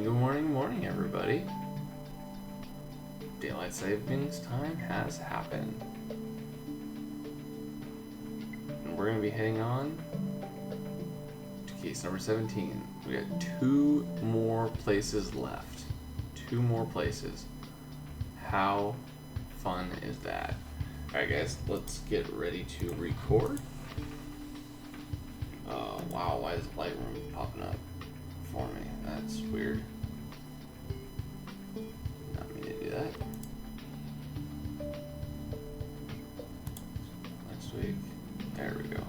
good morning, good morning, everybody. Daylight savings time has happened. And we're going to be heading on to case number 17. We got 2 more places left. 2 more places. How fun is that? Alright guys, let's get ready to record. Wow, why is Lightroom popping up for me? That's weird. Not me to do that. Next week. There we go.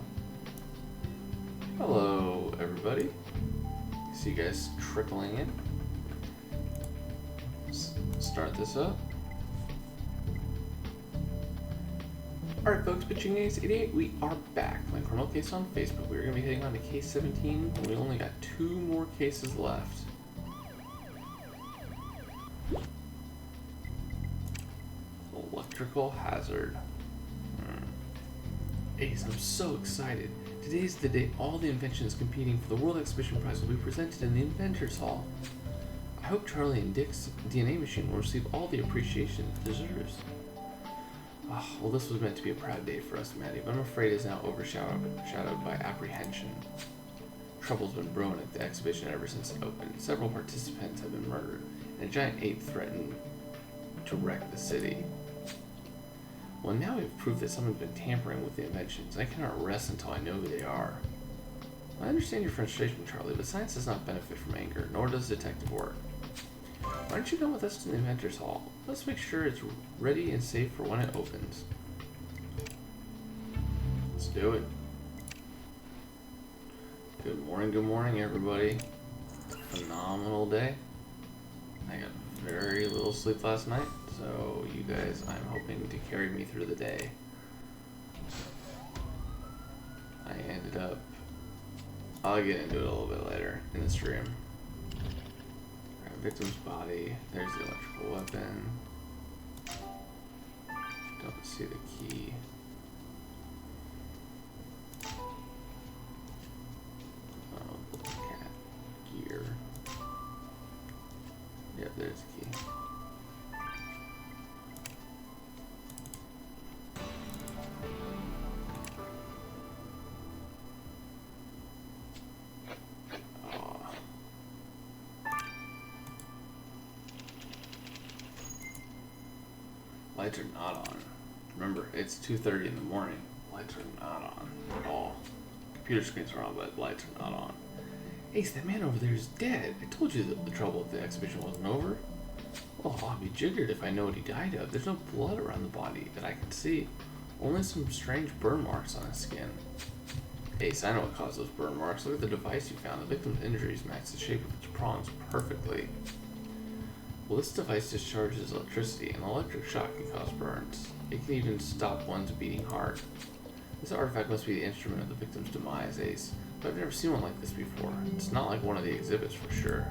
Hello, everybody. See you guys trickling in. Let's start this up. Alright folks, Pitching Ace 88, we are back. My criminal case on Facebook. We're going to be heading on to case 17, and we only got 2 more cases left. Electrical hazard. Ace, I'm so excited. Today's the day all the inventions competing for the World Exhibition Prize will be presented in the Inventors Hall. I hope Charlie and Dick's DNA machine will receive all the appreciation it deserves. Oh, well, this was meant to be a proud day for us, Maddie, but I'm afraid it's now overshadowed by apprehension. Trouble's been brewing at the exhibition ever since it opened. Several participants have been murdered, and a giant ape threatened to wreck the city. Well, now we've proved that someone's been tampering with the inventions. I cannot rest until I know who they are. I understand your frustration, Charlie, but science does not benefit from anger, nor does detective work. Why don't you come with us to the Inventors Hall? Let's make sure it's ready and safe for when it opens. Let's do it. Good morning, everybody. Phenomenal day. I got very little sleep last night, so you guys, I'm hoping to carry me through the day. I ended up, I'll get into it a little bit later in the stream. Victim's body. There's the electrical weapon. Don't see the key. Oh, the cat gear. Yep, there's the key. Lights are not on. Remember, it's 2:30 in the morning. Lights are not on at all. Computer screens are on, but lights are not on. Ace, that man over there is dead. I told you that the trouble at the exhibition wasn't over. Well, I'll be jiggered if I know what he died of. There's no blood around the body that I can see. Only some strange burn marks on his skin. Ace, I know what caused those burn marks. Look at the device you found. The victim's injuries match the shape of its prongs perfectly. Well, this device discharges electricity, and electric shock can cause burns. It can even stop one's beating heart. This artifact must be the instrument of the victim's demise, Ace, but I've never seen one like this before. It's not like one of the exhibits for sure.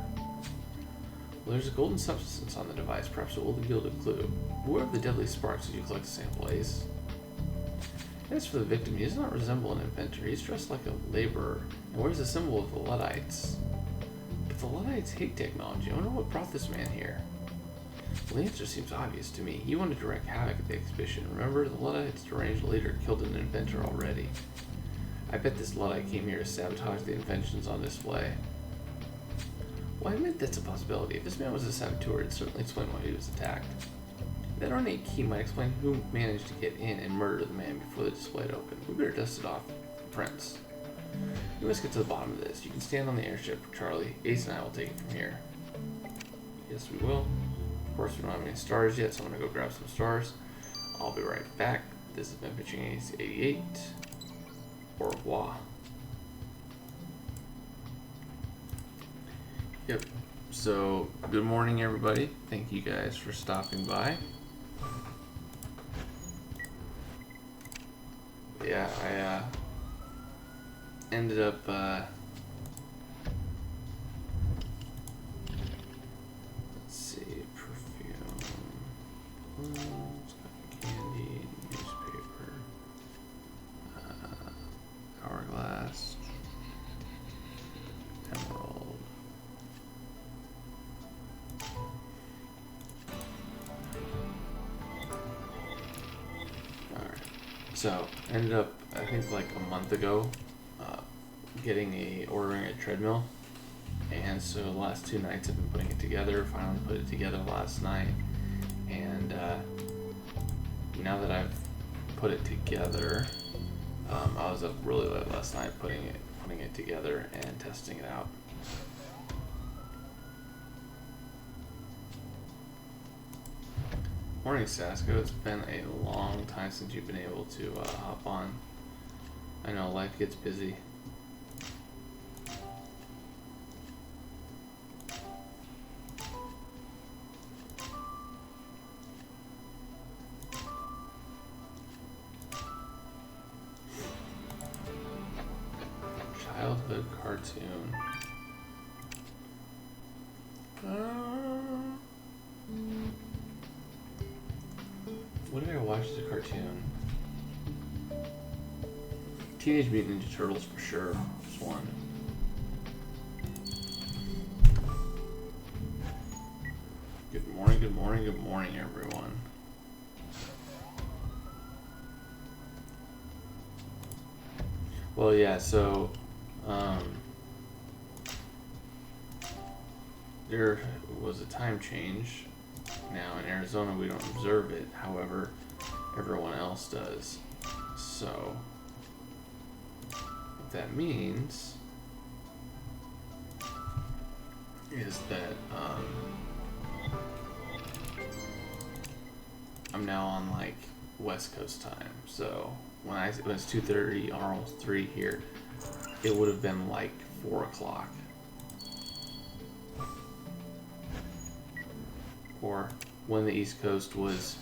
Well, there's a golden substance on the device. Perhaps it will yield a clue. Where of the deadly sparks did you collect the sample, Ace? As for the victim, he does not resemble an inventor. He's dressed like a laborer and wears a symbol of the Luddites. But the Luddites hate technology. I wonder what brought this man here. Well, the answer seems obvious to me. He wanted to wreak havoc at the exhibition. Remember, the Luddites' deranged leader killed an inventor already. I bet this Luddite came here to sabotage the inventions on display. Well, I admit that's a possibility. If this man was a saboteur, it'd certainly explain why he was attacked. That ornate key might explain who managed to get in and murder the man before the display had opened. We better dust it off the prints. We must get to the bottom of this. You can stand on the airship, Charlie. Ace and I will take it from here. Yes, we will. Of course, we don't have any stars yet, so I'm going to go grab some stars. I'll be right back. This has been Pitching Ace 88. Au revoir. Yep. So, good morning, everybody. Thank you guys for stopping by. Yeah, I ended up let's see, perfume, cotton candy, newspaper, hourglass, emerald, So ended up, I think like a month ago, ordering a treadmill, and so the last 2 nights I've been putting it together. Finally put it together last night, and now that I've put it together, I was up really late last night putting it together and testing it out. Morning, Sasko. It's been a long time since you've been able to hop on. I know life gets busy. Childhood cartoon. What did I watch as a cartoon? Teenage Mutant Ninja Turtles for sure was one. Good morning, good morning, good morning, everyone. Well, yeah, so there was a time change. Now in Arizona we don't observe it, however, everyone else does. So what that means is that I'm now on like West Coast time. So when it was 2:30, almost 3 here, it would have been like 4 o'clock. Or when the East Coast was,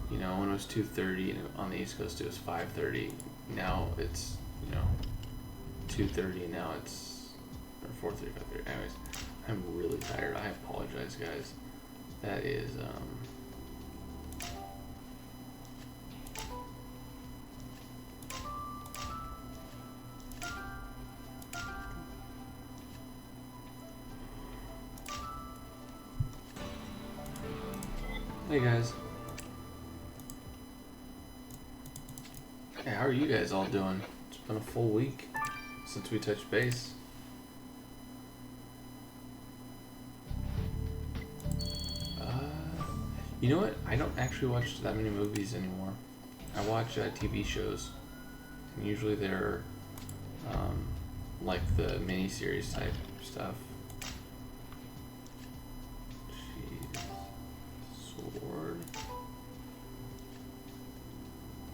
when it was 2:30 and on the East Coast it was 5:30. Now it's, 2:30 and now it's 4:30, 5:30. Anyways, I'm really tired. I apologize, guys. That is, Hey guys. Hey, how are you guys all doing? It's been a full week since we touched base. You know what? I don't actually watch that many movies anymore. I watch TV shows, and usually they're like the miniseries type stuff. Sword.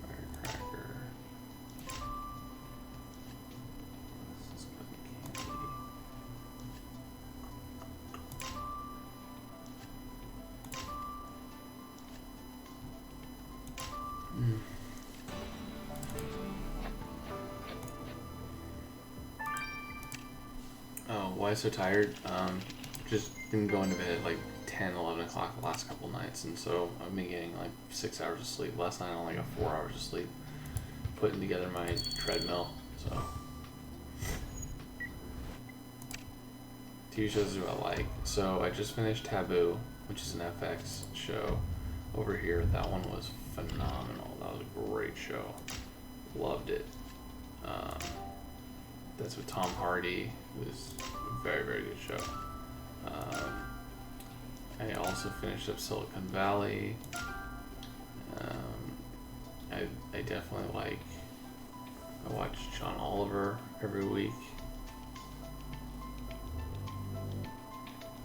Firecracker. This is cotton candy. Oh, why so tired? Just been going to bed at like 10, 11 o'clock the last couple nights, and so I've been getting like 6 hours of sleep. Last night I only got 4 hours of sleep putting together my treadmill. So TV shows do I like. So I just finished Taboo, which is an FX show over here. That one was phenomenal. That was a great show. Loved it. That's with Tom Hardy. It was a very, very good show. I also finished up Silicon Valley. I definitely I watch John Oliver every week.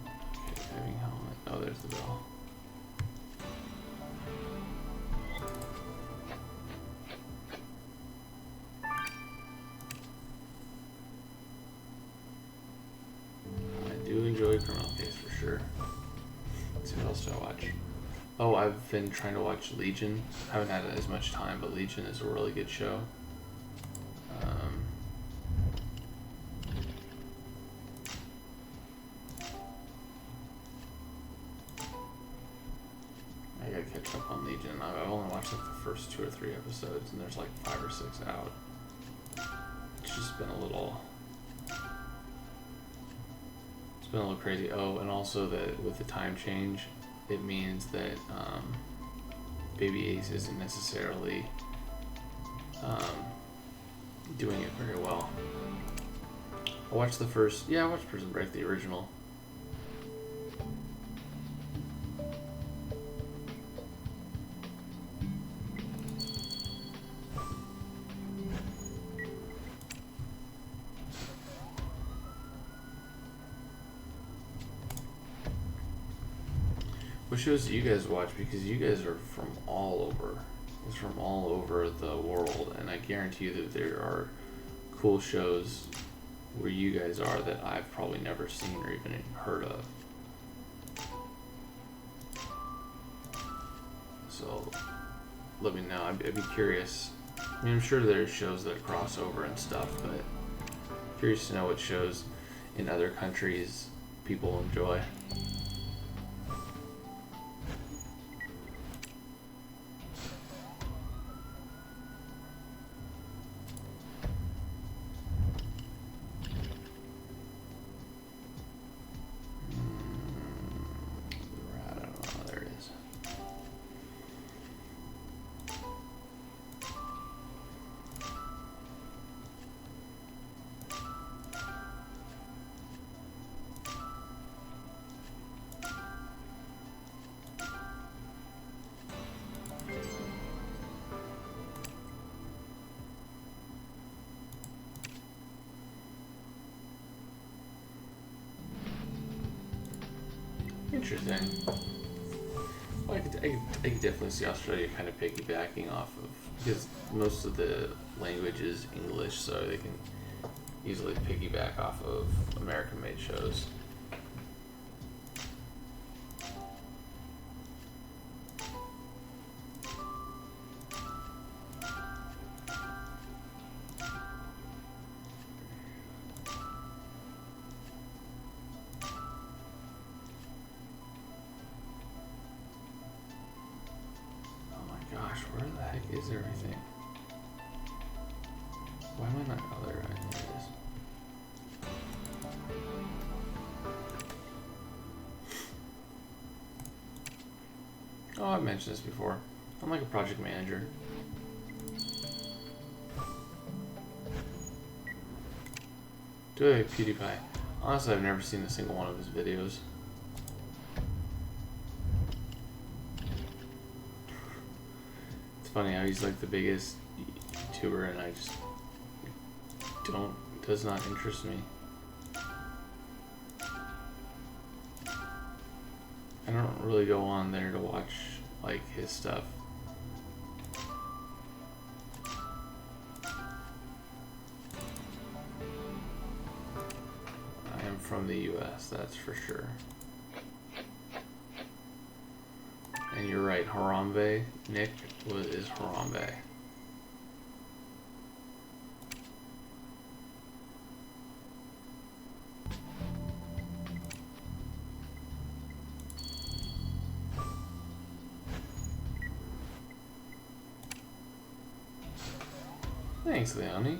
Okay, diving helmet. Oh, there's the bell. I do enjoy Criminal Case for sure. Let's see what else do I watch. Oh, I've been trying to watch Legion. I haven't had as much time, but Legion is a really good show. I gotta catch up on Legion. I've only watched like the first 2 or 3 episodes, and there's like 5 or 6 out. It's just been a little... It's been a little crazy. Oh, and also that with the time change, it means that Baby Ace isn't necessarily doing it very well. I watched the first, I watched Prison Break, the original. What shows do you guys watch? Because you guys are from all over. It's from all over the world, and I guarantee you that there are cool shows where you guys are that I've probably never seen or even heard of. So let me know. I'd be curious. I mean, I'm sure there's shows that cross over and stuff, but curious to know what shows in other countries people enjoy. Interesting. Well, I could definitely see Australia kind of piggybacking off of, because most of the language is English, so they can easily piggyback off of American-made shows. Where the heck is everything? Why am I not? Oh, there it is. Oh, I've mentioned this before. I'm like a project manager. Do I like PewDiePie? Honestly, I've never seen a single one of his videos. Funny how he's like the biggest YouTuber and I just does not interest me. I don't really go on there to watch like his stuff. I am from the US, that's for sure. And you're right, Harambe, Nick is Harambe. Thanks, Leonie.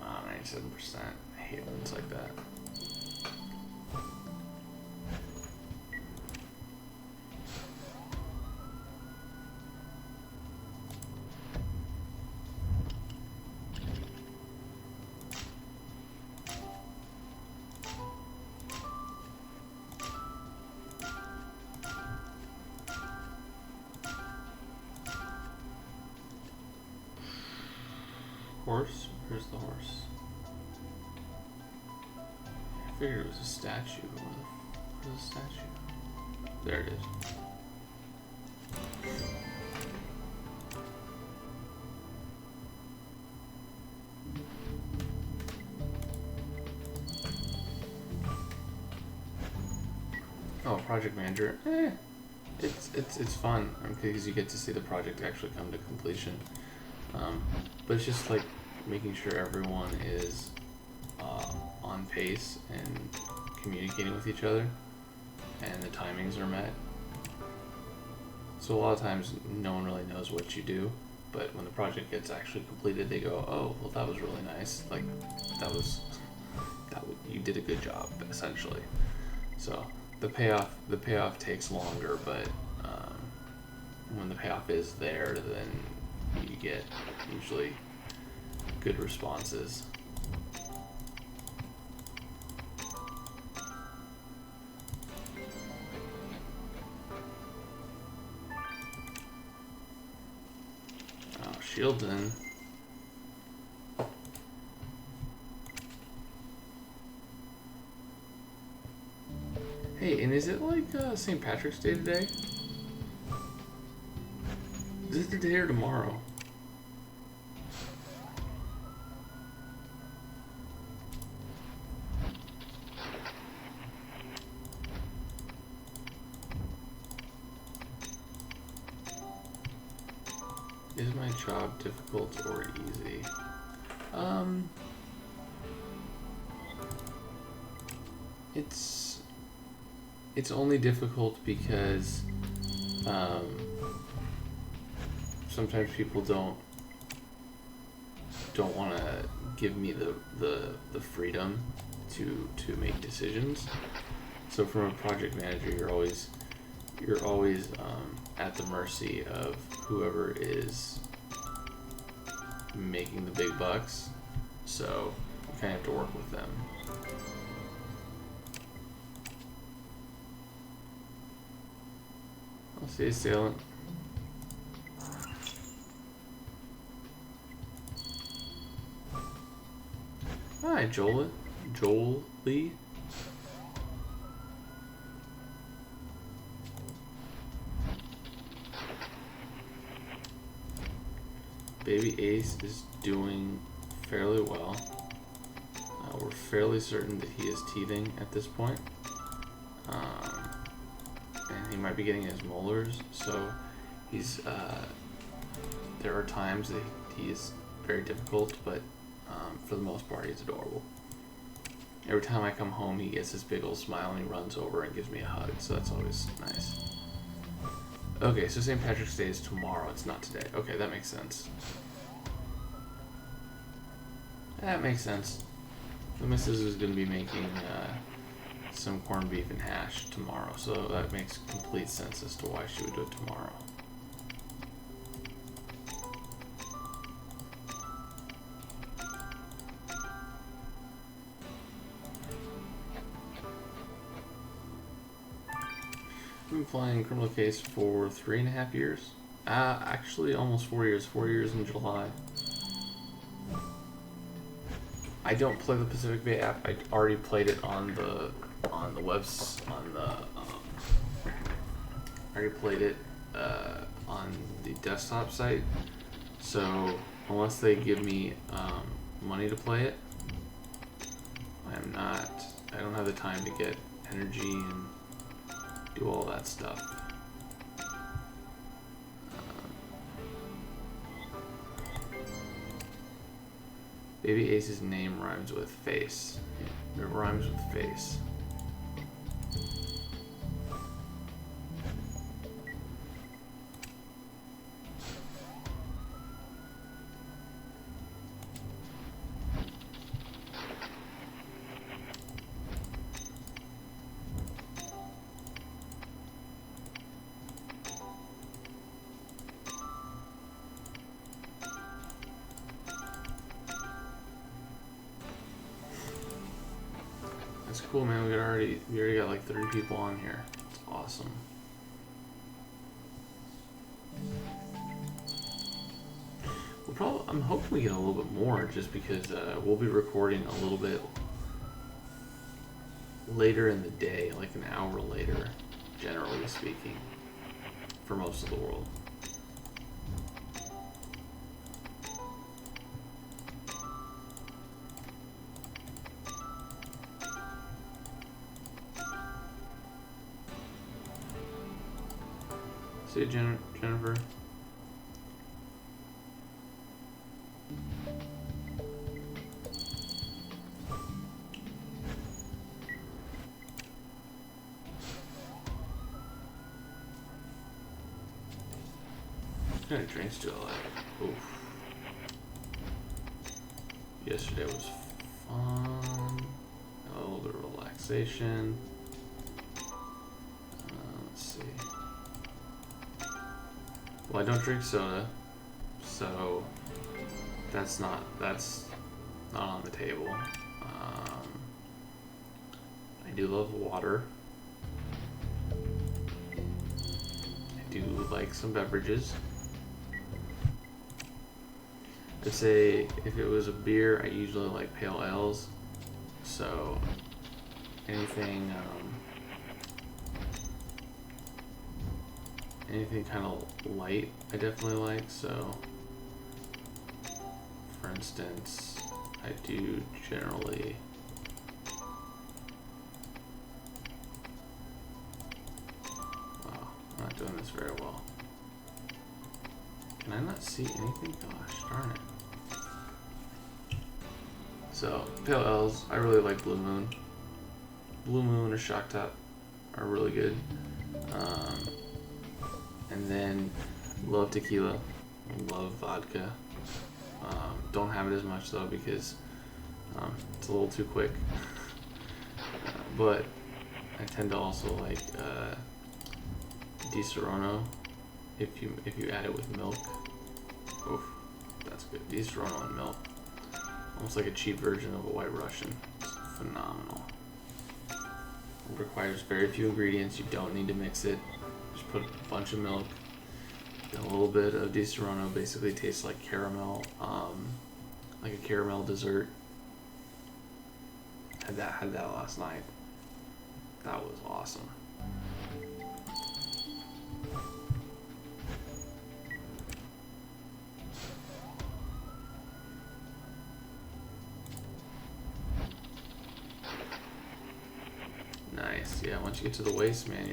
Oh, 97%. I hate ones like that. Horse? Where's the horse? I figured it was a statue. Where's the statue? There it is. Oh, project manager. It's fun because you get to see the project actually come to completion. But it's just like making sure everyone is on pace and communicating with each other, and the timings are met. So a lot of times no one really knows what you do, but when the project gets actually completed, they go, "Oh, well, that was really nice. Like, you did a good job, essentially." So the payoff takes longer, but when the payoff is there, then you get usually good responses. Oh, shields in. Hey, and is it like St. Patrick's Day today? Is it today or tomorrow? Is my job difficult or easy? It's only difficult because sometimes people don't want to give me the freedom to make decisions. So from a project manager, you're always at the mercy of whoever is making the big bucks. So you kind of have to work with them. I'll see you, assailant. Hi, Joel Lee. Baby Ace is doing fairly well. We're fairly certain that he is teething at this point. And he might be getting his molars, so he's there are times that he is very difficult, but for the most part he's adorable. Every time I come home, he gets this big old smile and he runs over and gives me a hug, so that's always nice. Okay, so St. Patrick's Day is tomorrow, it's not today. Okay, that makes sense. That makes sense. The missus is going to be making some corned beef and hash tomorrow, so that makes complete sense as to why she would do it tomorrow. I've been playing Criminal Case for 3.5 years. Actually almost 4 years. 4 years in July. I don't play the Pacific Bay app. I already played it on the I already played it on the desktop site. So unless they give me money to play it, I don't have the time to get energy and do all that stuff. Baby Ace's name rhymes with face. It rhymes with face. That's cool, man. We already got like 30 people on here. It's awesome. I'm hoping we get a little bit more, just because we'll be recording a little bit later in the day, like an hour later, generally speaking, for most of the world. See you, Jennifer. kind of drinks do I like? Oof. Yesterday was fun. A little bit of relaxation. Let's see. Well, I don't drink soda, so that's not on the table. I do love water. I do like some beverages. I'd say if it was a beer, I usually like pale ales. So anything kind of light, I definitely like. So, for instance, I do generally. Wow, I'm not doing this very well. Can I not see anything? Gosh darn it. So, pale ales, I really like Blue Moon. Blue Moon or Shock Top are really good. And then, love tequila, love vodka. Don't have it as much though because it's a little too quick. But I tend to also like Di Serono if you add it with milk. Oof, that's good. Di Serono and milk. Almost like a cheap version of a White Russian. It's phenomenal. It requires very few ingredients. You don't need to mix it. Just put a bunch of milk. Get a little bit of Di Serono. Basically tastes like caramel, like a caramel dessert. Had that last night. That was awesome. Nice. Yeah, once you get to the waist, man,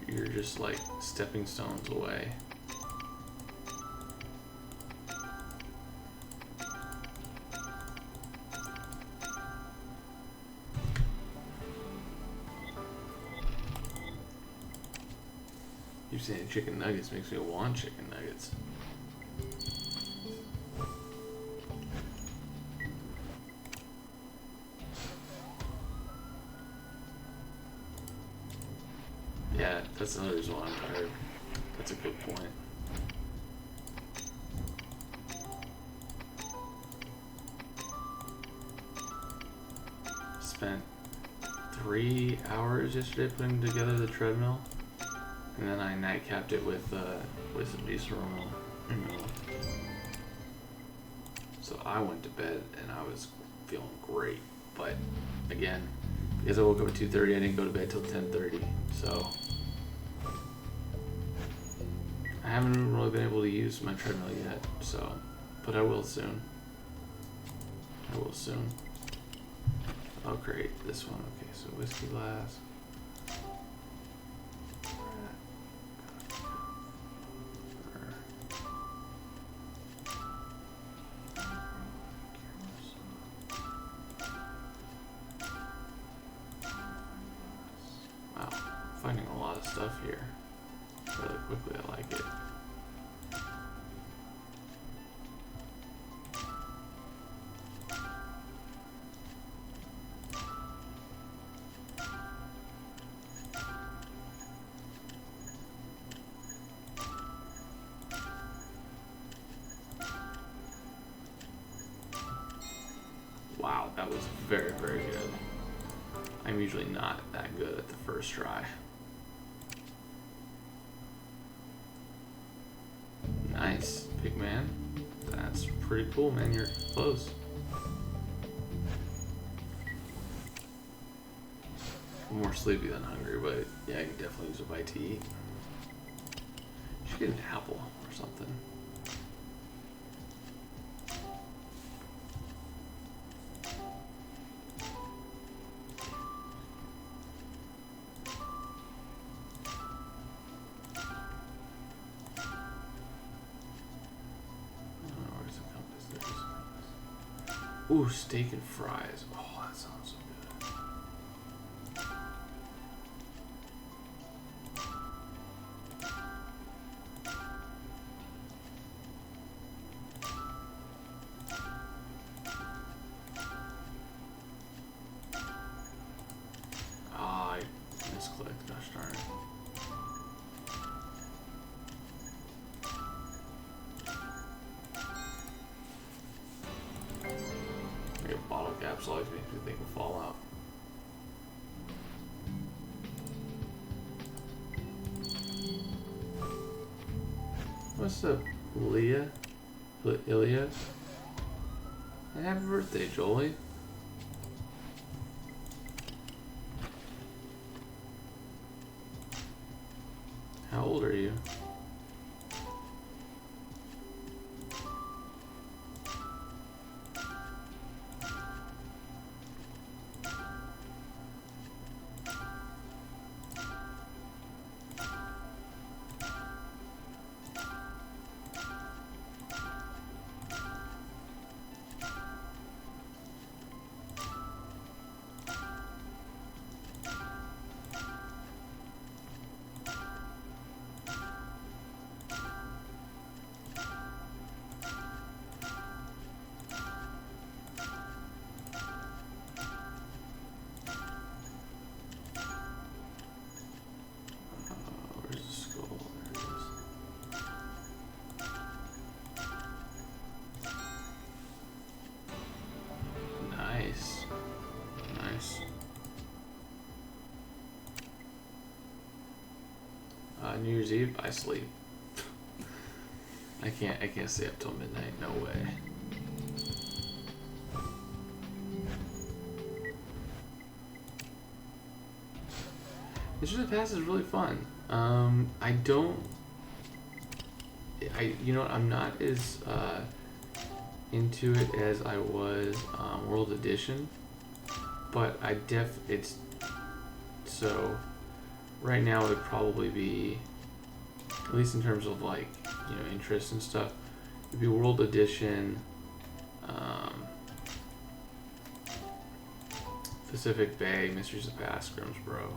you're just like stepping stones away. You're saying chicken nuggets makes me want chicken nuggets. Yeah, that's another reason why I'm tired. That's a good point. Spent 3 hours yesterday putting together the treadmill, and then I nightcapped it with some Di Serono. So I went to bed and I was feeling great, but again, because I woke up at 2:30, I didn't go to bed till 10:30. So I haven't really been able to use my treadmill yet. So, but I will soon. I will soon. Oh great, this one. Okay, so whiskey glass. Wow, finding a lot of stuff here. Really quickly, I like it. Wow, that was very, very good. I'm usually not that good at the first try. Nice, big man. That's pretty cool, man. You're close. I'm more sleepy than hungry, but yeah, I could definitely use a bite to eat. Should get an apple or something. Ooh, steak and fries. Oh, that sounds so good. maps always makes me think of Fallout. What's up, Leah? Ilya? Happy birthday, Jolie. How old are you? New Year's Eve, I sleep. I can't stay up till midnight, no way. Mission of the Past is really fun. You know what, I'm not as into it as I was World Edition, but so right now it would probably be, at least in terms of like, you know, interest and stuff, it'd be World Edition, Pacific Bay, Mysteries of the Past, Grimsboro.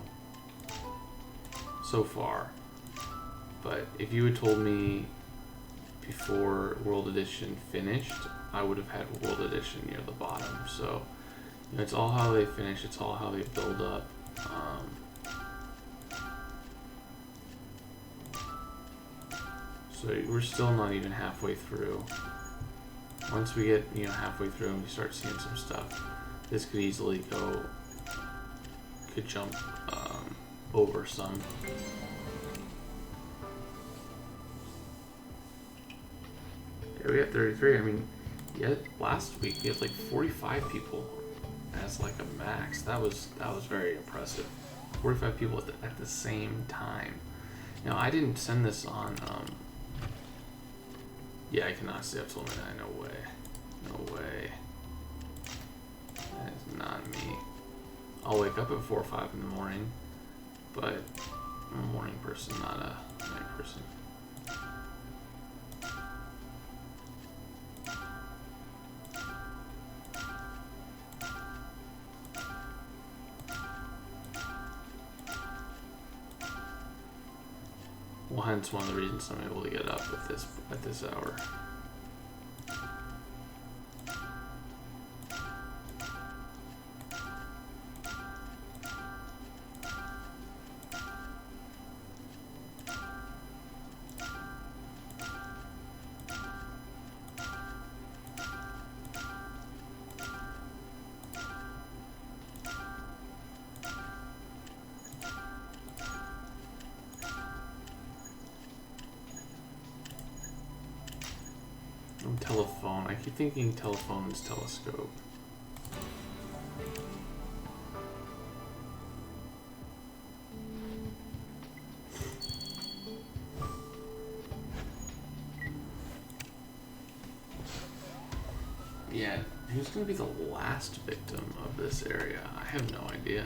So far. But if you had told me before World Edition finished, I would have had World Edition near the bottom. So, you know, it's all how they finish, it's all how they build up. So we're still not even halfway through. Once we get, you know, halfway through and we start seeing some stuff, this could easily could jump over some. Yeah, we got 33. I mean, yeah, last week we had like 45 people as like a max. That was very impressive. 45 people at the same time. Now, I didn't send this on. Yeah, I cannot stay up till midnight. No way. No way. That is not me. I'll wake up at 4 or 5 in the morning, but I'm a morning person, not a night person. Well, hence one of the reasons I'm able to get up at this hour. Telephone. I keep thinking telephone is telescope. Yeah, who's going to be the last victim of this area? I have no idea.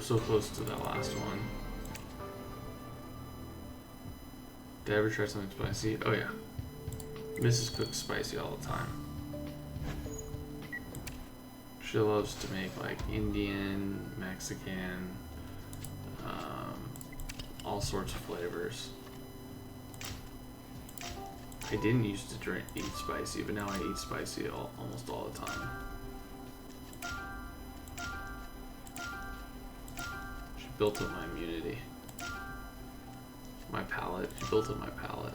so close to that last one. Did I ever try something spicy? Oh yeah. Mrs. cooks spicy all the time. She loves to make like Indian, Mexican, all sorts of flavors. I didn't used to eat spicy, but now I eat spicy almost all the time. She built up my immunity. My palate. She built up my palate.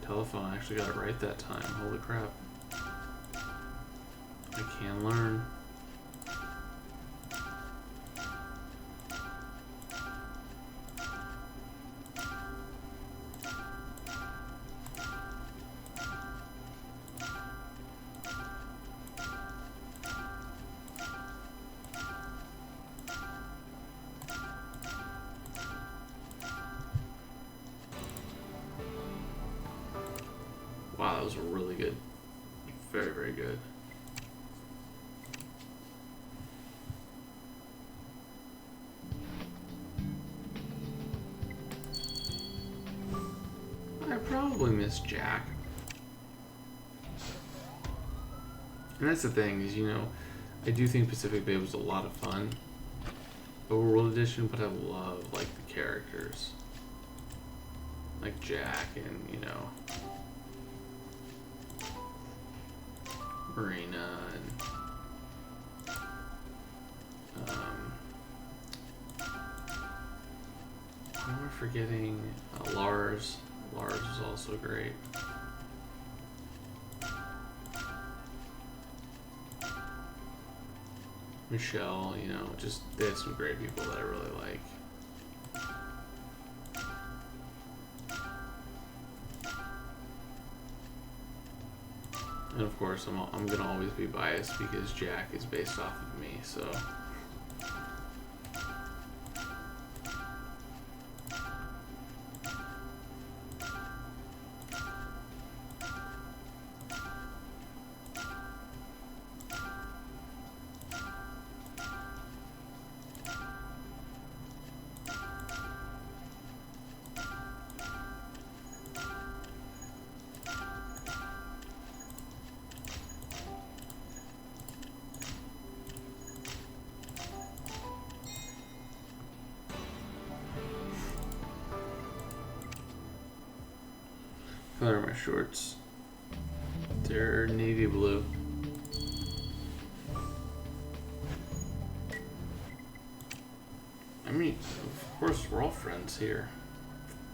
Telephone, I actually got it right that time. Holy crap. I can learn. Wow, that was really good. Very, very good. I probably miss Jack. And that's the thing is, you know, I do think Pacific Bay was a lot of fun. Overworld Edition, but I love, like, the characters. Like Jack and, you know, Marina and who am I forgetting? Lars. Lars is also great. Michelle, you know, just they have some great people that I really like. And of course, I'm gonna always be biased because Jack is based off of me, so. Color of my shorts. They're navy blue. I mean, of course, we're all friends here.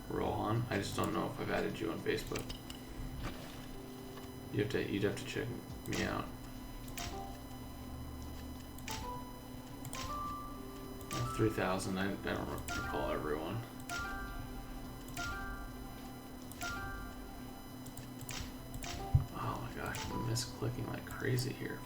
We're all on. I just don't know if I've added you on Facebook. You'd have to check me out. 3,000. I don't recall everyone. I'm misclicking like crazy here.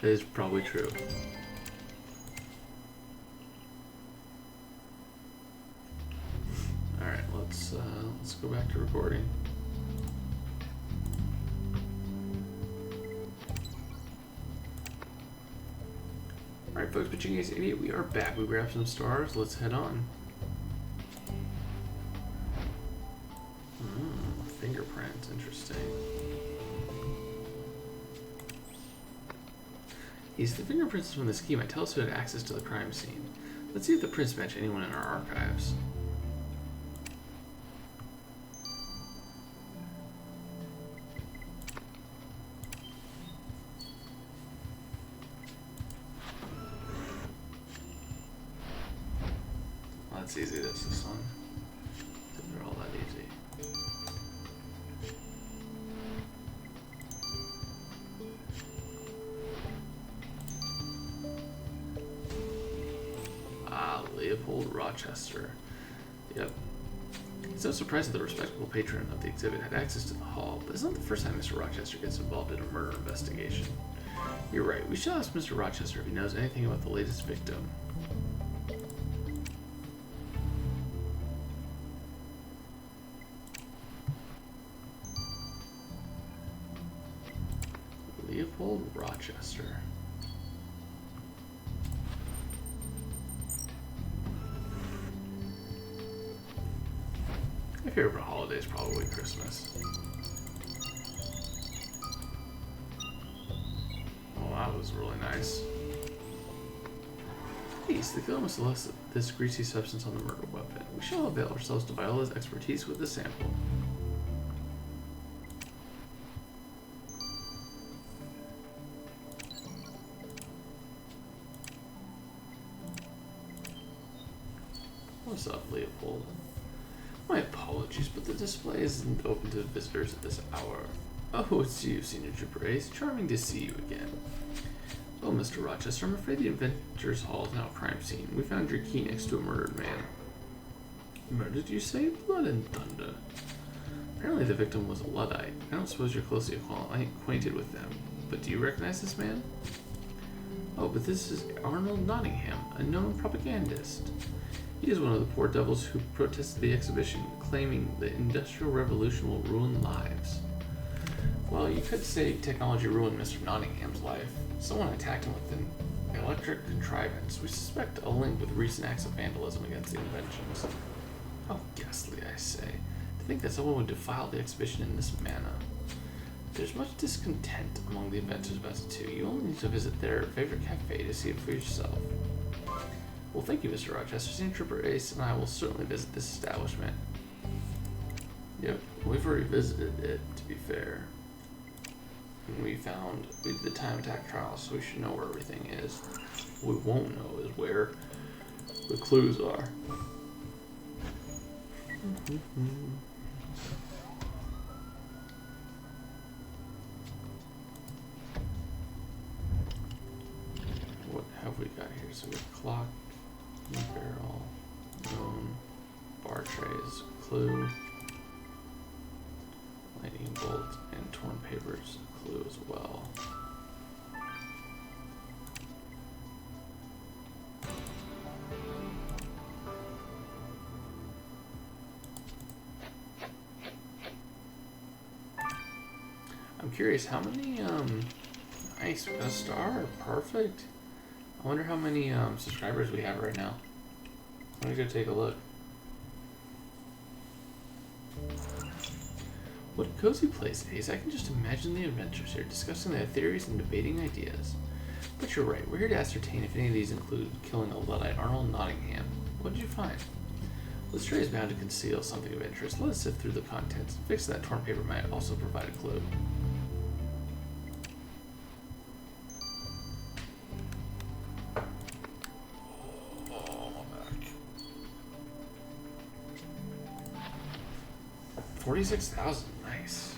That is probably true. All right, let's go back to recording. All right, folks, but Switching Ace 88, we are back. We grabbed some stars. Let's head on. Fingerprints, interesting. Yes, the fingerprints from the ski might tell us who had access to the crime scene. Let's see if the prints match anyone in our archives. Well, that's easy, that's this one. They're all that easy. Leopold Rochester. Yep. It's no surprise that the respectable patron of the exhibit had access to the hall, but it's not the first time Mr. Rochester gets involved in a murder investigation. You're right, we shall ask Mr. Rochester if he knows anything about the latest victim. Leopold Rochester. My favorite holiday is probably Christmas. Oh, that was really nice. Please, the killer must have left this greasy substance on the murder weapon. We shall avail ourselves to Viola's expertise with the sample. What's up, Leopold? My apologies, but the display isn't open to visitors at this hour. Oh, it's you, Senior Trooper Ace. Charming to see you again. Oh, Mr. Rochester, I'm afraid the Inventors Hall is now a crime scene. We found your key next to a murdered man. Murdered, you say? Blood and thunder. Apparently the victim was a Luddite. I don't suppose you're closely acquainted with them, but do you recognize this man? Oh, but this is Arnold Nottingham, a known propagandist. He is one of the poor devils who protested the exhibition, claiming the Industrial Revolution will ruin lives. Well, you could say technology ruined Mr. Nottingham's life. Someone attacked him with an electric contrivance. We suspect a link with recent acts of vandalism against the inventions. How ghastly, I say, to think that someone would defile the exhibition in this manner. There's much discontent among the inventors about it too. You only need to visit their favorite cafe to see it for yourself. Well, thank you, Mr. Rochester. Senior Trooper Ace and I will certainly visit this establishment. Yep, we've already visited it, to be fair. And we did the time attack trial, so we should know where everything is. What we won't know is where the clues are. What have we got here? So we have clock, barrel, moon, bar trays, clue, lightning bolt, and torn papers, clue as well. I'm curious, how many, nice, a star, perfect. I wonder how many subscribers we have right now. Let me go take a look. What a cozy place it is. I can just imagine the adventurers here discussing their theories and debating ideas. But you're right, we're here to ascertain if any of these include killing a Luddite Arnold Nottingham. What did you find? This tray is bound to conceal something of interest. Let us sift through the contents. Fixing that torn paper might also provide a clue. Oh, my back. 46,000. Nice.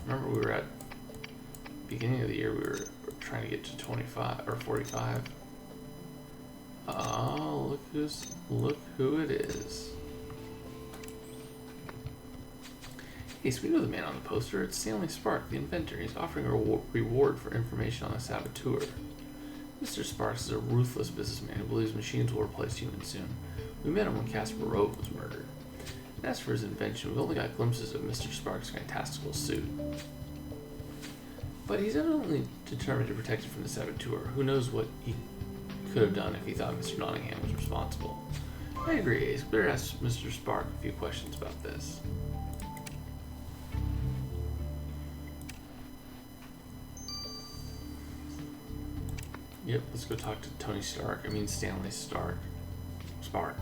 Remember we were at beginning of the year, we were trying to get to 25 or 45. Oh, look who it is. Hey, so we know the man on the poster. It's Stanley Spark, the inventor. He's offering a reward for information on the saboteur. Mr. Sparks is a ruthless businessman who believes machines will replace humans soon. We met him when Casper Rove was murdered. And as for his invention, we've only got glimpses of Mr. Sparks' fantastical suit. But he's not only determined to protect it from the saboteur. Who knows what could have done if he thought Mr. Nottingham was responsible. I agree, Ace. Better ask Mr. Spark a few questions about this. Yep, let's go talk to Tony Stark. I mean Stanley Stark. Spark.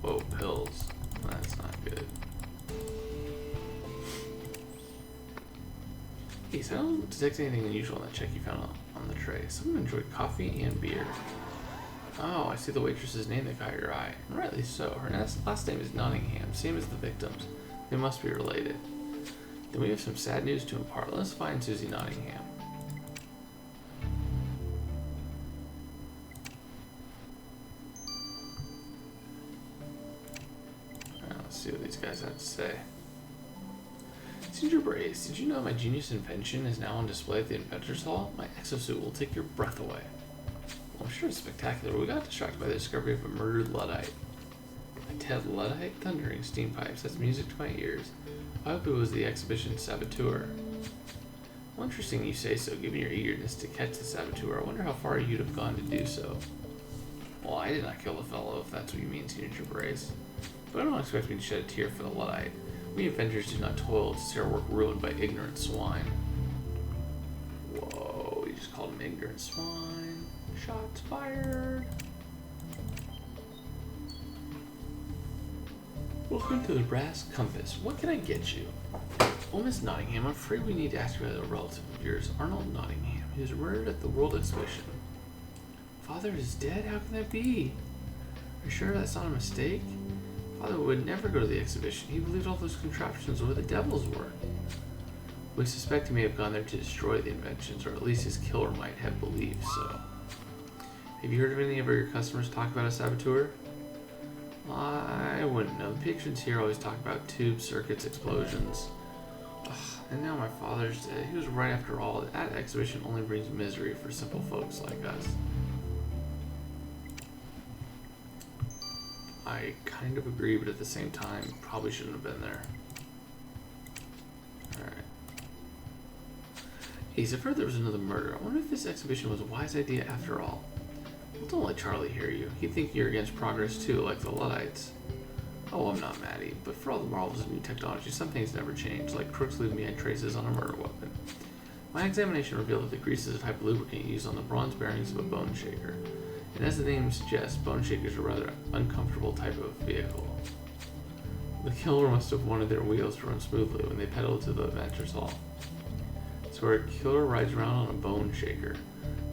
Whoa, pills. That's not good. Ace, I don't detect anything unusual in that check you found on the tray. Someone enjoyed coffee and beer. Oh, I see the waitress's name that caught your eye. And rightly so. Her last name is Nottingham, same as the victim's. They must be related. Then we have some sad news to impart. Let's find Susie Nottingham. Let's see what these guys have to say. Senior Brace, did you know my genius invention is now on display at the Inventors Hall? My exosuit will take your breath away. Well, I'm sure it's spectacular. We got distracted by the discovery of a murdered Luddite. A dead Luddite? Thundering steam pipes. That's music to my ears. I hope it was the exhibition saboteur. Well, interesting you say so, given your eagerness to catch the saboteur. I wonder how far you'd have gone to do so. Well, I did not kill the fellow, if that's what you mean, Senior Brace. But I don't expect me to shed a tear for the Luddite. We inventors do not toil to see our work ruined by ignorant swine. Whoa, you just called him ignorant swine. Shots fired. Welcome to the Brass Compass. What can I get you? Oh, Miss Nottingham, I'm afraid we need to ask you about a relative of yours, Arnold Nottingham. He was murdered at the World Exhibition. Father is dead? How can that be? Are you sure that's not a mistake? Father would never go to the exhibition. He believed all those contraptions were the devil's work. We suspect he may have gone there to destroy the inventions, or at least his killer might have believed so. Have you heard of any of your customers talk about a saboteur? I wouldn't know. The patrons here always talk about tubes, circuits, explosions. Ugh, and now my father's dead. He was right after all. That exhibition only brings misery for simple folks like us. I kind of agree, but at the same time, probably shouldn't have been there. Alright. Ace, I've heard there was another murder. I wonder if this exhibition was a wise idea after all. Well, don't let Charlie hear you. He'd think you're against progress too, like the Luddites. Oh, I'm not, Maddie, but for all the marvels of new technology, some things never change, like crooks leaving behind traces on a murder weapon. My examination revealed that the grease is a type of lubricant used on the bronze bearings of a bone shaker. And as the name suggests, bone shakers are a rather uncomfortable type of vehicle. The killer must have wanted their wheels to run smoothly when they pedaled to the Inventors Hall. So our killer rides around on a bone shaker.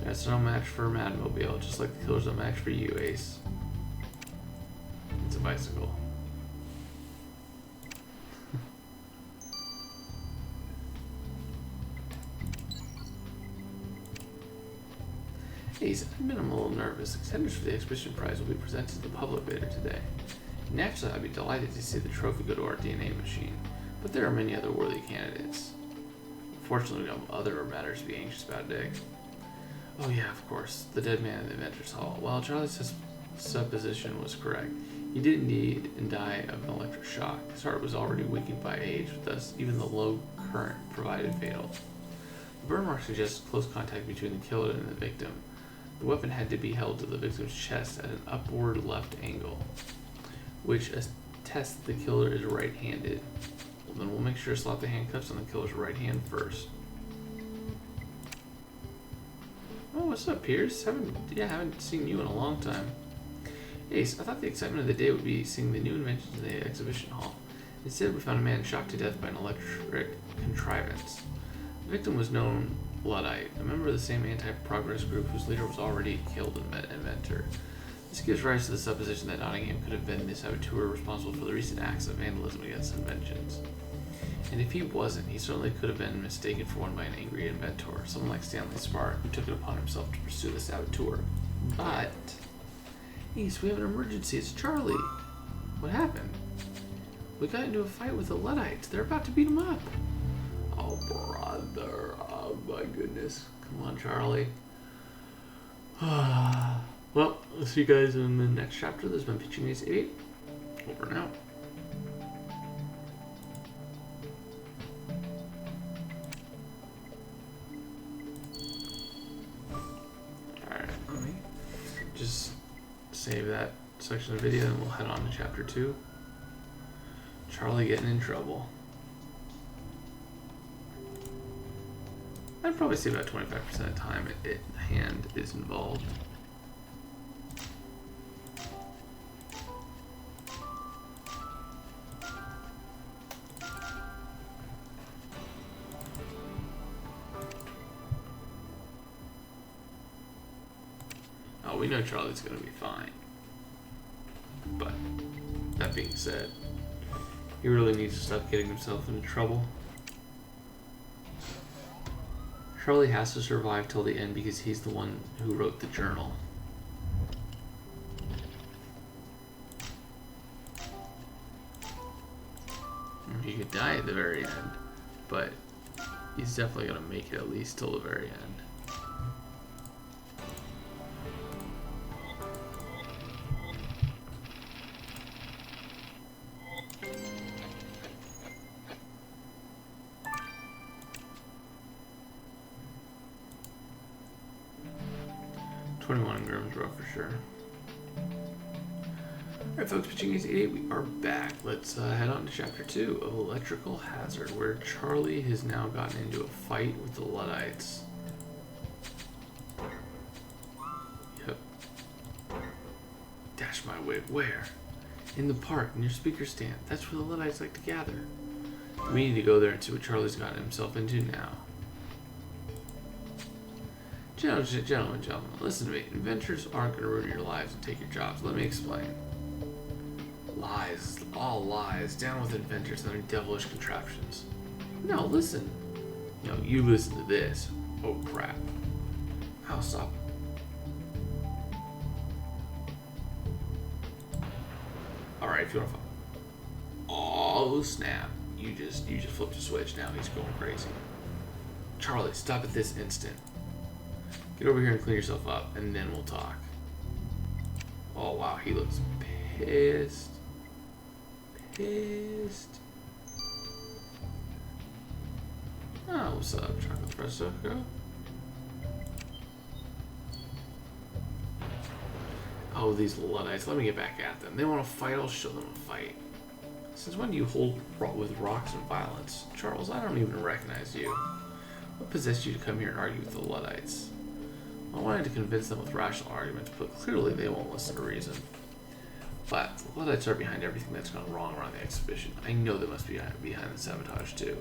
That's no match for a Madmobile, just like the killer's no match for you, Ace. It's a bicycle. Ace, I've been a little nervous. Contenders for the exhibition prize will be presented to the public later today. Naturally, I'd be delighted to see the trophy go to our DNA machine, but there are many other worthy candidates. Fortunately, we have other matters to be anxious about today. Oh yeah, of course, the dead man in the Inventors Hall. Well, Charlie's supposition was correct. He did indeed die of an electric shock. His heart was already weakened by age, thus even the low current provided fatal. The burn mark suggests close contact between the killer and the victim. The weapon had to be held to the victim's chest at an upward left angle, which attests that the killer is right-handed. Well, then we'll make sure to slap the handcuffs on the killer's right hand first. Oh, what's up, Pierce? Haven't seen you in a long time. Ace, I thought the excitement of the day would be seeing the new inventions in the exhibition hall. Instead, we found a man shocked to death by an electric contrivance. The victim was known Luddite, a member of the same anti-progress group whose leader was already killed in inventor. This gives rise to the supposition that Nottingham could have been the saboteur responsible for the recent acts of vandalism against inventions. And if he wasn't, he certainly could have been mistaken for one by an angry inventor, someone like Stanley Spark, who took it upon himself to pursue the saboteur. But, Ace, we have an emergency. It's Charlie. What happened? We got into a fight with the Luddites. They're about to beat him up. Oh, brother. Oh, my goodness. Come on, Charlie. Well, I'll see you guys in the next chapter. This has been Pitching Ace 8. Over and out. save that section of the video and we'll head on to chapter 2. Charlie getting in trouble. I'd probably say about 25% of the time hand is involved. Oh, we know Charlie's gonna be fine. But, that being said, he really needs to stop getting himself into trouble. Charlie has to survive till the end because he's the one who wrote the journal. He could die at the very end, but he's definitely going to make it at least till the very end. For sure. Alright folks, Pitching Games 88, we are back. Let's head on to chapter 2 of Electrical Hazard, where Charlie has now gotten into a fight with the Luddites. Yep. Dash my wig, where? In the park, near speaker stand. That's where the Luddites like to gather. We need to go there and see what Charlie's gotten himself into now. Gentlemen, listen to me. Inventors aren't going to ruin your lives and take your jobs. Let me explain. Lies. All lies. Down with inventors and their devilish contraptions. No, listen. No, you listen to this. Oh, crap. I'll stop. Alright, if you want to Oh, snap. You just flipped a switch. Now he's going crazy. Charlie, stop at this instant. Get over here and clean yourself up, and then we'll talk. Oh, wow, he looks pissed. Pissed. Oh, what's up, chocolate espresso? Oh, these Luddites. Let me get back at them. They want to fight, I'll show them a fight. Since when do you hold with rocks and violence? Charles, I don't even recognize you. What possessed you to come here and argue with the Luddites? I wanted to convince them with rational arguments, but clearly they won't listen to reason. But the Luddites are behind everything that's gone wrong around the exhibition. I know they must be behind the sabotage too.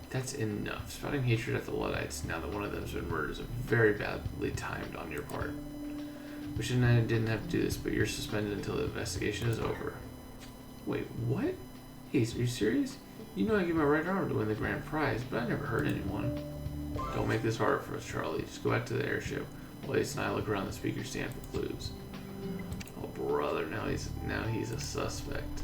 That's enough. Spouting hatred at the Luddites now that one of them has been murdered is very badly timed on your part. Wish I didn't have to do this, but you're suspended until the investigation is over. Wait, what? Hey, are you serious? You know I give my right arm to win the grand prize, but I never hurt anyone. Don't make this hard for us, Charlie. Just go back to the airship. While Ace and I look around the speaker stand for clues. Oh, brother, now he's a suspect.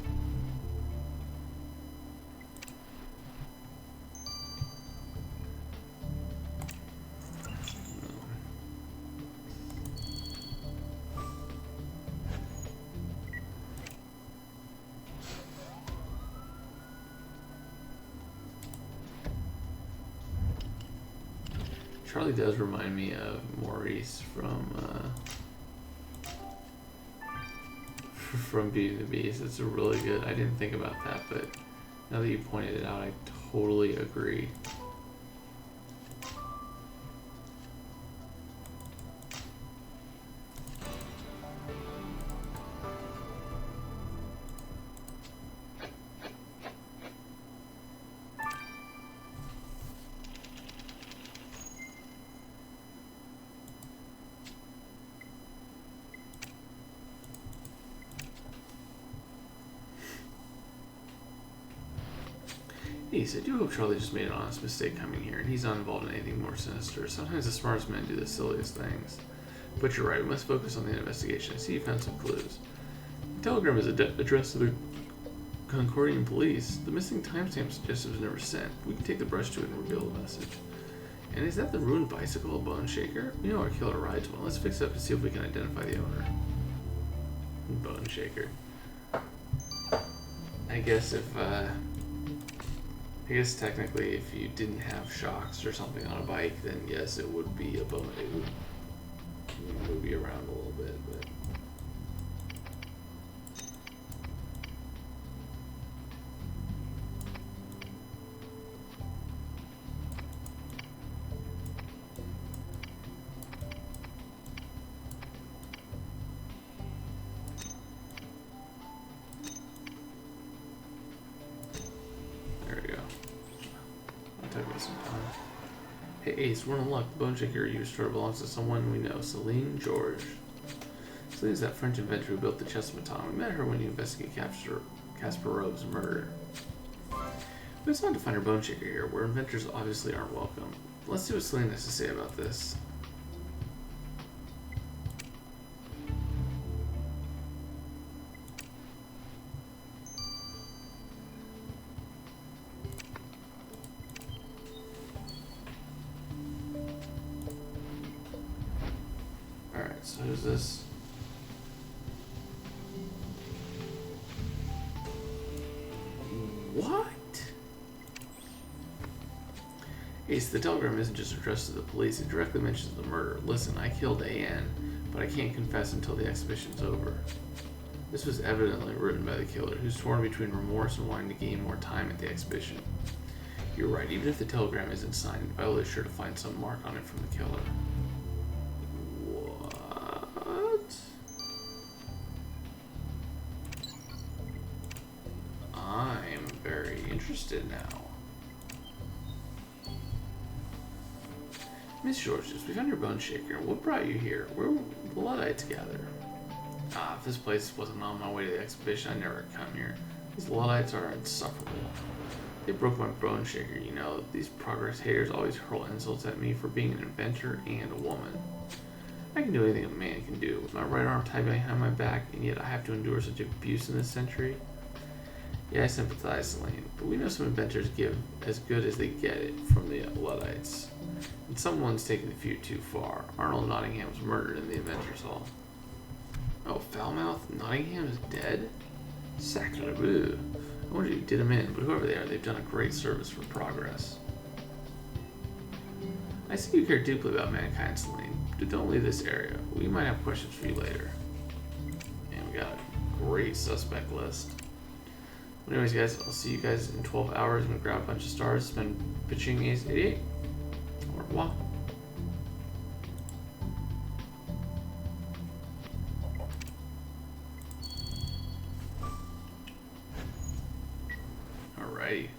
Charlie does remind me of Maurice from Beauty and the Beast. It's a really good. I didn't think about that, but now that you pointed it out, I totally agree. I do hope Charlie just made an honest mistake coming here, and he's not involved in anything more sinister. Sometimes the smartest men do the silliest things. But you're right, we must focus on the investigation. I see you found some clues. The telegram is addressed to the Concordian police. The missing timestamp suggests it was never sent. We can take the brush to it and reveal the message. And is that the ruined bicycle, a bone shaker? We know our killer rides one. Let's fix it up to see if we can identify the owner. Bone shaker. I guess technically if you didn't have shocks or something on a bike, then yes, it would be a bone. It would move you around a little bit, but Hey Ace, we're in luck. The bone shaker you restored belongs to someone we know, Celine George. Celine's that French inventor who built the chest of Matan. We met her when you investigated Kasparov's murder. We decided to find her bone shaker here, where inventors obviously aren't welcome. Let's see what Celine has to say about this. Alright, so who's this? What? Ace, the telegram isn't just addressed to the police, it directly mentions the murder. Listen, I killed AN, but I can't confess until the exhibition's over. This was evidently written by the killer, who's torn between remorse and wanting to gain more time at the exhibition. You're right, even if the telegram isn't signed, Viola is sure to find some mark on it from the killer. What? I'm very interested now. Miss Georges, we found your bone shaker. What brought you here? Where were the Luddites gather? If this place wasn't on my way to the exhibition, I'd never come here. These Luddites are insufferable. They broke my bone shaker, you know. These progress haters always hurl insults at me for being an inventor and a woman. I can do anything a man can do, with my right arm tied behind my back, and yet I have to endure such abuse in this century. Yeah, I sympathize, Celine, but we know some inventors give as good as they get it from the Luddites. And someone's taken the feud too far. Arnold Nottingham was murdered in the Inventors Hall. Oh, Foulmouth Nottingham is dead? Sacre bleu. I wonder who did him in, but whoever they are, they've done a great service for progress. I see you care deeply about mankind, Celine, but don't leave this area. We might have questions for you later. And we got a great suspect list. But anyways, guys, I'll see you guys in 12 hours. I'm going to grab a bunch of stars. It's been pitching Ace 88. Au revoir. Alrighty.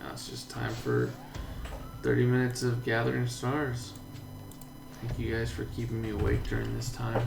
Now it's just time for 30 minutes of gathering stars. Thank you guys for keeping me awake during this time.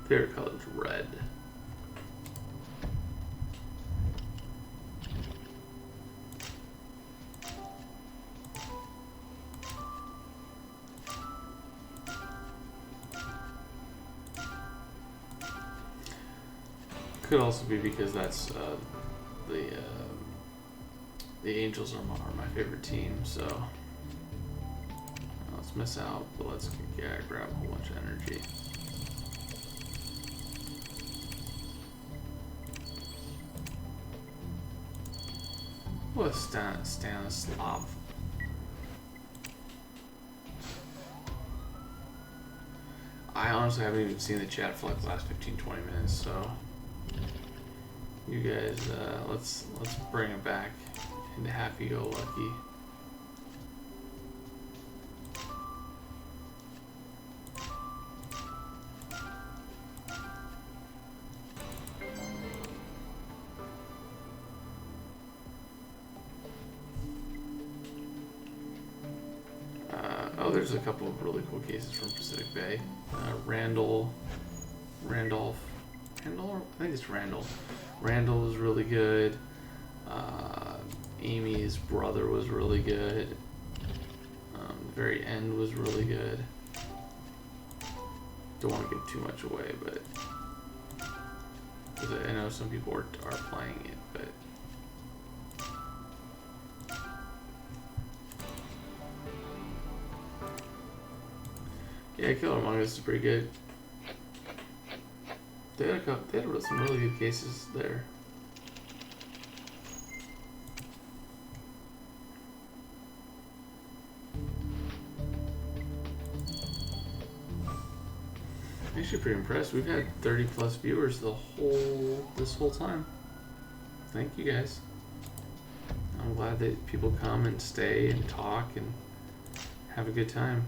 Favorite color is red. Could also be because that's the Angels are my favorite team. So let's miss out, but let's grab a whole bunch of energy. What a Stanislav. I honestly haven't even seen the chat for like the last 15-20 minutes, so you guys, let's bring it back into happy-go-lucky. There's a couple of really cool cases from Pacific Bay. Randall, I think it's Randall. Randall was really good. Amy's brother was really good. The very end was really good. Don't want to give too much away, but because I know some people are playing it, but. Yeah, Killer Among Us is pretty good. They had some really good cases there. actually pretty impressed. We've had 30 plus viewers this whole time. Thank you guys. I'm glad that people come and stay and talk and have a good time.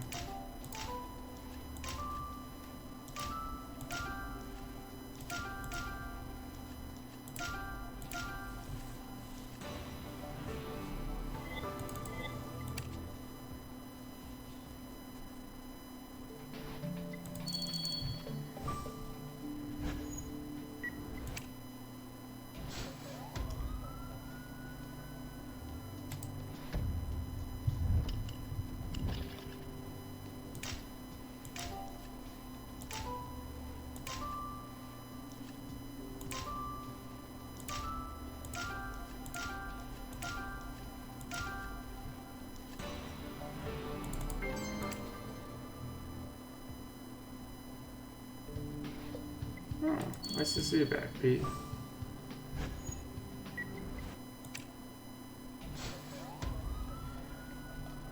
Oh, nice to see you back, Pete.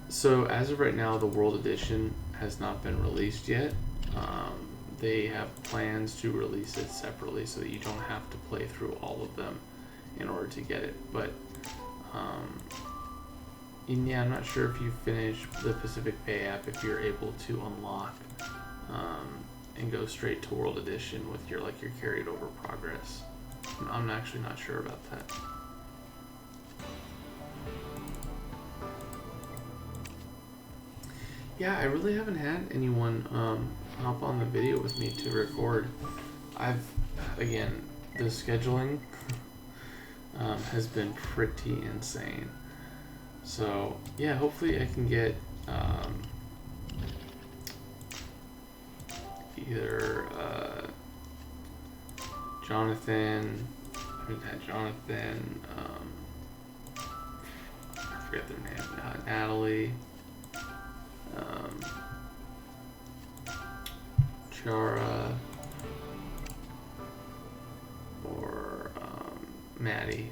So as of right now, the World Edition has not been released yet. They have plans to release it separately so that you don't have to play through all of them in order to get it. But and yeah, I'm not sure if you finish the Pacific Bay app if you're able to unlock and go straight to World Edition with your carried over progress. I'm actually not sure about that. Yeah, I really haven't had anyone hop on the video with me to record. Again, the scheduling has been pretty insane. So yeah, hopefully I can get either Jonathan, I forget their name, Natalie, Chara, or Maddie.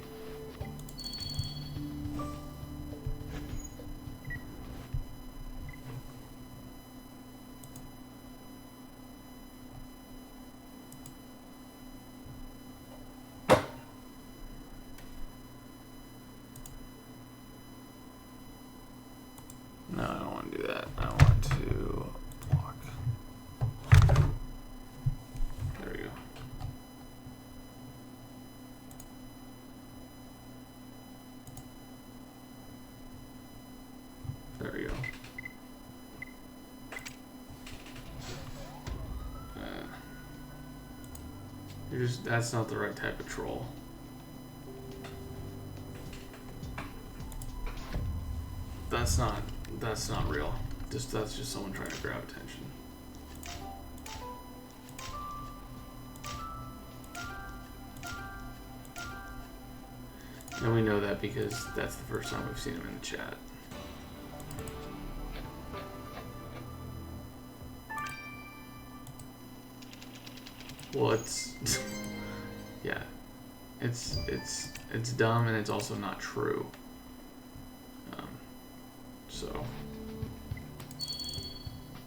No, I don't want to do that. I want to block. There we go. There we go. That's not the right type of troll. That's not real. That's just someone trying to grab attention. And we know that because that's the first time we've seen him in the chat. Well, it's yeah. It's dumb and it's also not true. So,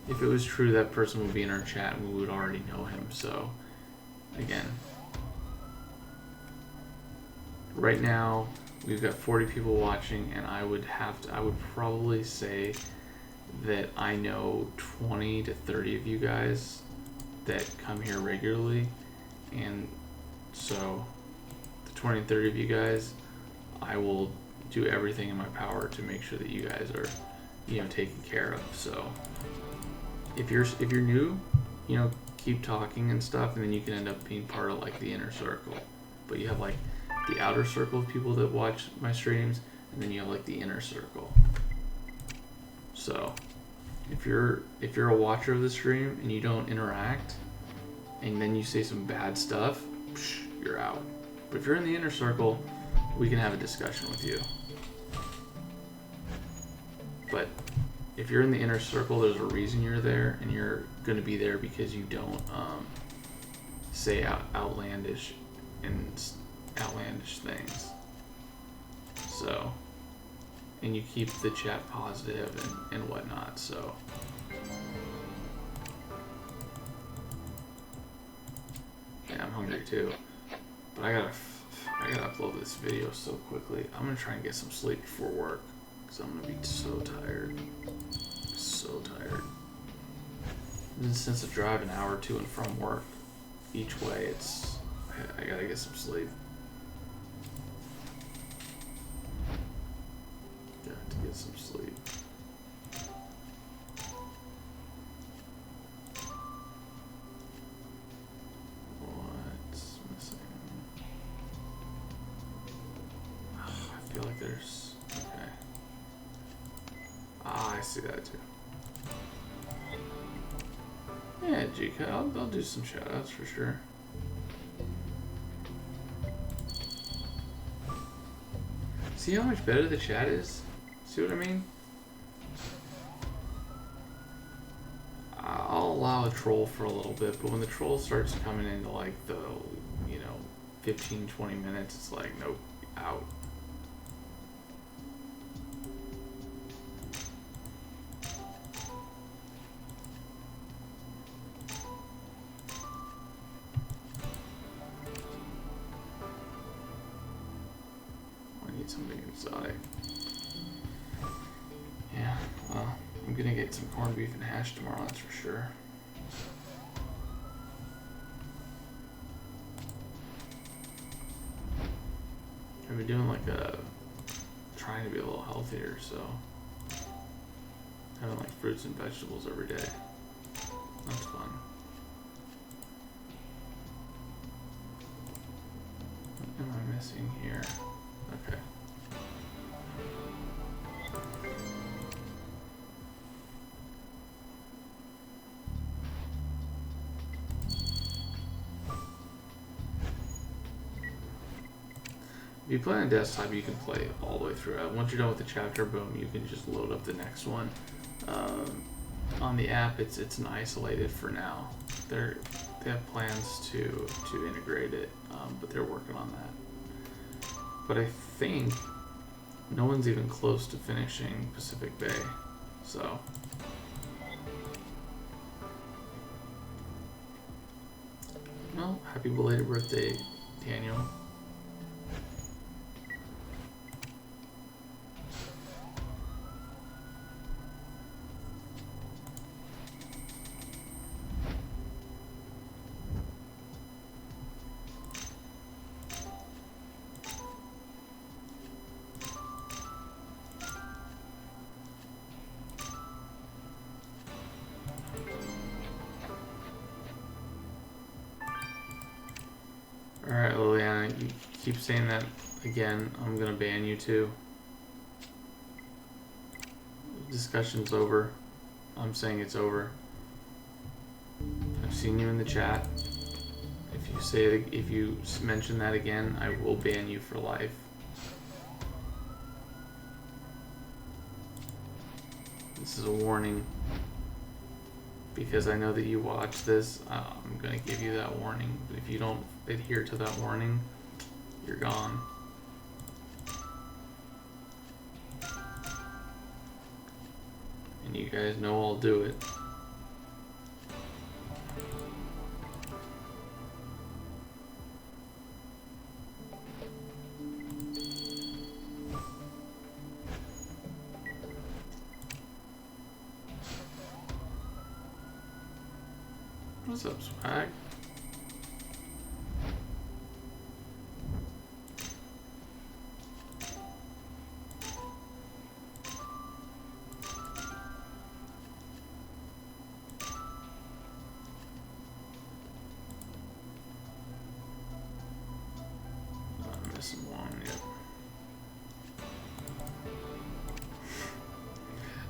if it was true, that person would be in our chat and we would already know him. So, again, right now we've got 40 people watching, and I would probably say that I know 20 to 30 of you guys that come here regularly, and so the 20 and 30 of you guys, I will do everything in my power to make sure that you guys are, taken care of. So if you're new, keep talking and stuff, and then you can end up being part of the inner circle. But you have the outer circle of people that watch my streams, and then you have the inner circle. So if you're a watcher of the stream and you don't interact, and then you say some bad stuff, you're out. But if you're in the inner circle, we can have a discussion with you. But if you're in the inner circle, there's a reason you're there, and you're going to be there because you don't say outlandish things. So, and you keep the chat positive and whatnot. So, too. But I gotta upload this video so quickly. I'm gonna try and get some sleep before work, because I'm gonna be so tired. So tired. And since I drive an hour to and from work each way, I gotta get some sleep. Got to get some sleep. What's missing? Oh, I feel like there's... Okay. Ah, I see that too. Yeah, GK, I'll do some shoutouts for sure. See how much better the chat is? See what I mean? I'll allow a troll for a little bit, but when the troll starts coming into like the, 15, 20 minutes, it's like, nope, out. Something exotic. Yeah, well, I'm gonna get some corned beef and hash tomorrow, that's for sure. I've been doing trying to be a little healthier, so having like fruits and vegetables every day. That's fun. What am I missing here? Okay. If you play on desktop, you can play all the way through. Once you're done with the chapter, boom, you can just load up the next one. On the app, it's an isolated for now. They have plans to integrate it, but they're working on that. But I think no one's even close to finishing Pacific Bay, so. Well, happy belated birthday, Daniel. Alright, Liliana, you keep saying that again, I'm gonna ban you too. Discussion's over. I'm saying it's over. I've seen you in the chat. If you say it, if you mention that again, I will ban you for life. This is a warning. Because I know that you watch this, I'm going to give you that warning. If you don't adhere to that warning, you're gone. And you guys know I'll do it. What's up, Swag? I'm missing one, yep.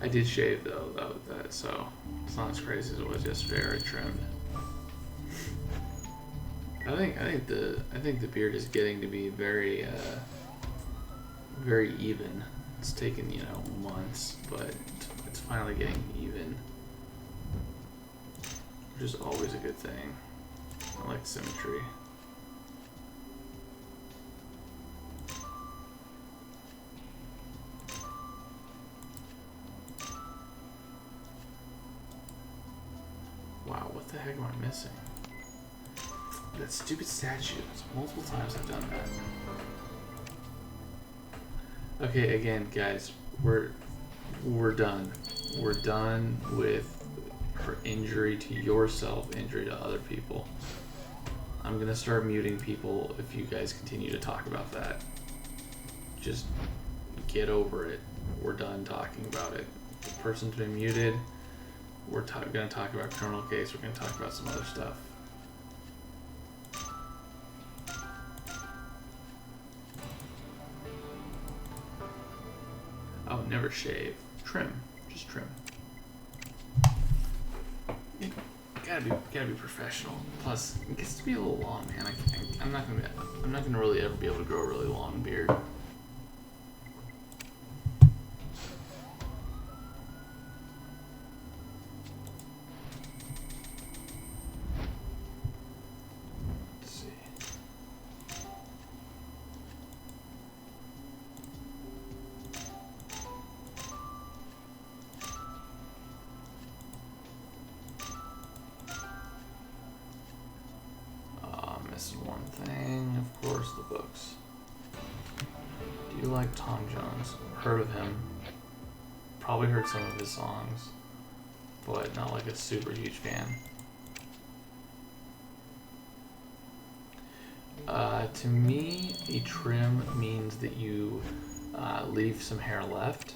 I did shave though, so it's not as crazy as it was yesterday. I trimmed. I think the beard is getting to be very very even. It's taken, months, but it's finally getting even, which is always a good thing. I like symmetry. Wow, what the heck am I missing? That stupid statue. Multiple times I've done that. Okay, again, guys, we're done. We're done with her injury to yourself, injury to other people. I'm gonna start muting people if you guys continue to talk about that. Just get over it. We're done talking about it. The person's been muted. We're gonna talk about criminal case. We're gonna talk about some other stuff. Oh, never shave. Trim. Just trim. You gotta be professional. Plus, it gets to be a little long, man. I'm not gonna really ever be able to grow a really long beard. Let's see. Missing one thing, of course, the books. Do you like Tom Jones? Heard of him. Probably heard some of his songs, but not like a super huge fan. To me, a trim means that you leave some hair left,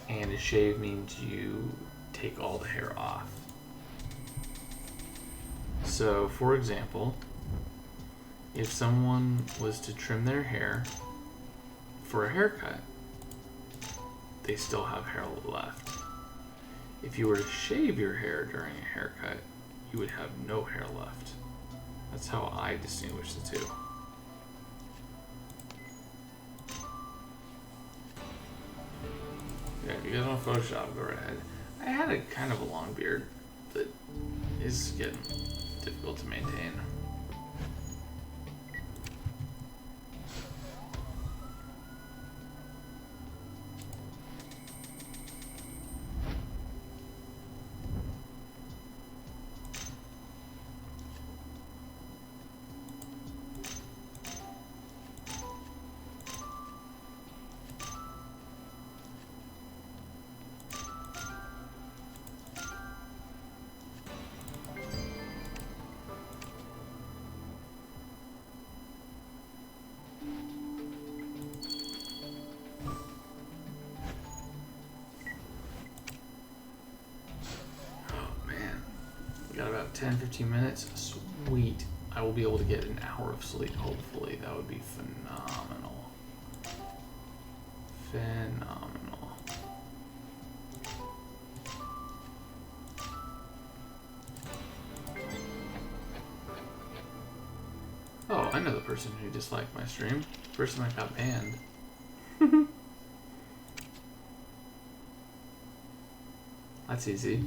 and a shave means you take all the hair off. So, for example, if someone was to trim their hair for a haircut, they still have hair left. If you were to shave your hair during a haircut, you would have no hair left. That's how I distinguish the two. Yeah, if you guys want Photoshop, go right ahead. I had a kind of a long beard that is getting difficult to maintain. Got about 10-15 minutes. Sweet. I will be able to get an hour of sleep, hopefully. That would be phenomenal. Phenomenal. Oh, I know the person who disliked my stream. The person that got banned. That's easy.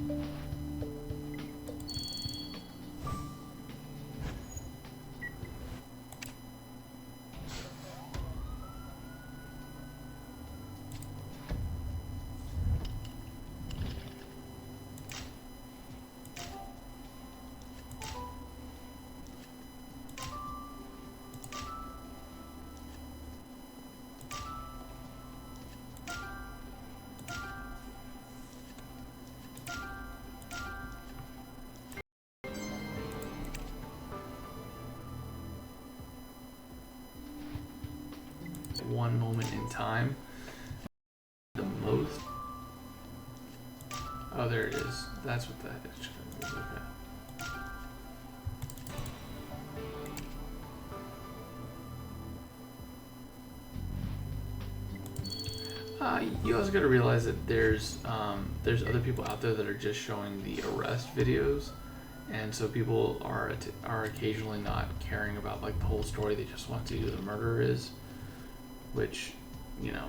One moment in time. The most. Oh, there it is. That's what that is. Okay. You also got to realize that there's other people out there that are just showing the arrest videos, and so people are occasionally not caring about like the whole story. They just want to see who the murderer is. Which, you know,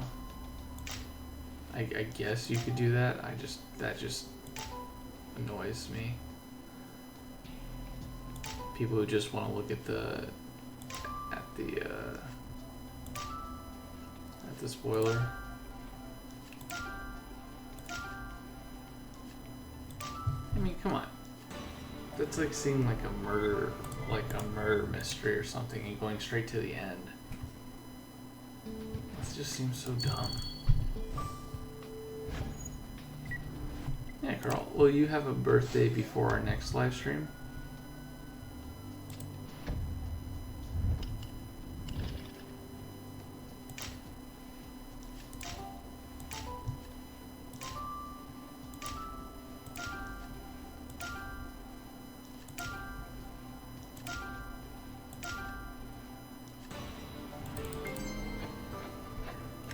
I guess you could do that. That just annoys me. People who just want to look at the spoiler. I mean, come on. That's like seeing like a murder like a murder mystery or something and going straight to the end. It just seems so dumb. Yeah, Carl, will you have a birthday before our next live stream?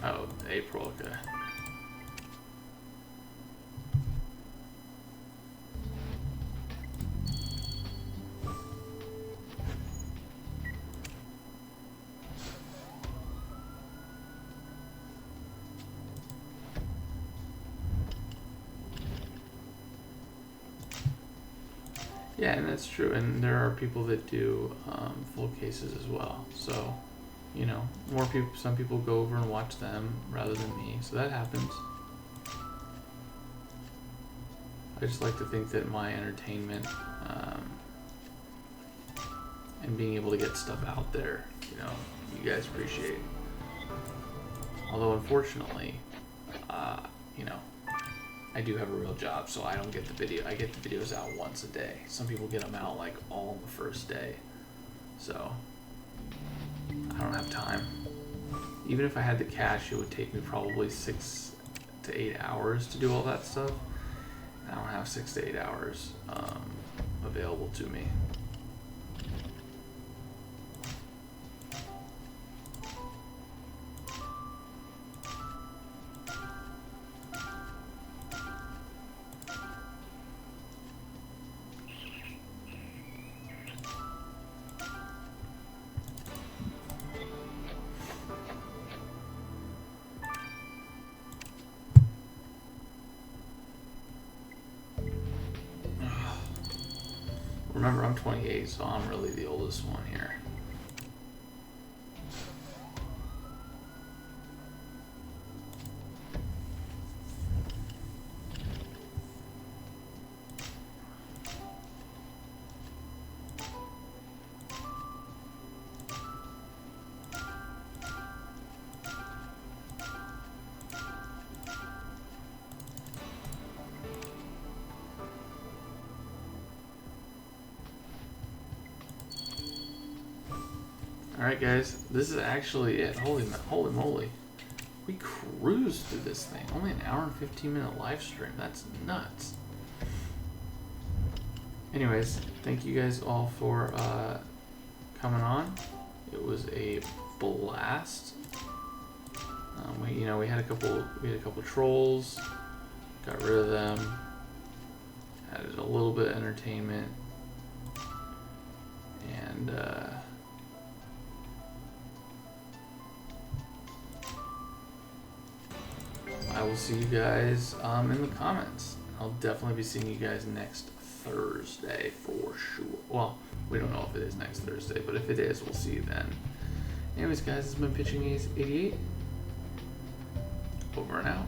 Oh, April, okay. Yeah, and that's true. And there are people that do full cases as well. So, you know, more people. Some people go over and watch them rather than me. So that happens. I just like to think that my entertainment and being able to get stuff out there, you know, you guys appreciate. Although, unfortunately, you know, I do have a real job, so I don't get the video. I get the videos out once a day. Some people get them out like all on the first day. So I don't have time. Even if I had the cash, it would take me probably 6 to 8 hours to do all that stuff. And I don't have 6 to 8 hours available to me. Remember, I'm 28, so I'm really the oldest one here. Alright guys, this is actually it. Holy moly. We cruised through this thing. Only an hour and 15-minute live stream. That's nuts. Anyways, thank you guys all for coming on. It was a blast. We had a couple trolls. Got rid of them. Added a little bit of entertainment. And I will see you guys in the comments. I'll definitely be seeing you guys next Thursday for sure. Well, we don't know if it is next Thursday, but if it is, we'll see you then. Anyways, guys, it's been Pitching 88. Over and out.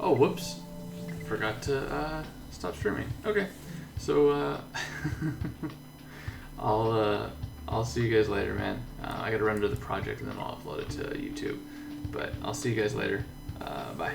Oh, whoops. Forgot to stop streaming. Okay. So I'll see you guys later, man. I gotta render the project and then I'll upload it to YouTube. But I'll see you guys later. Bye.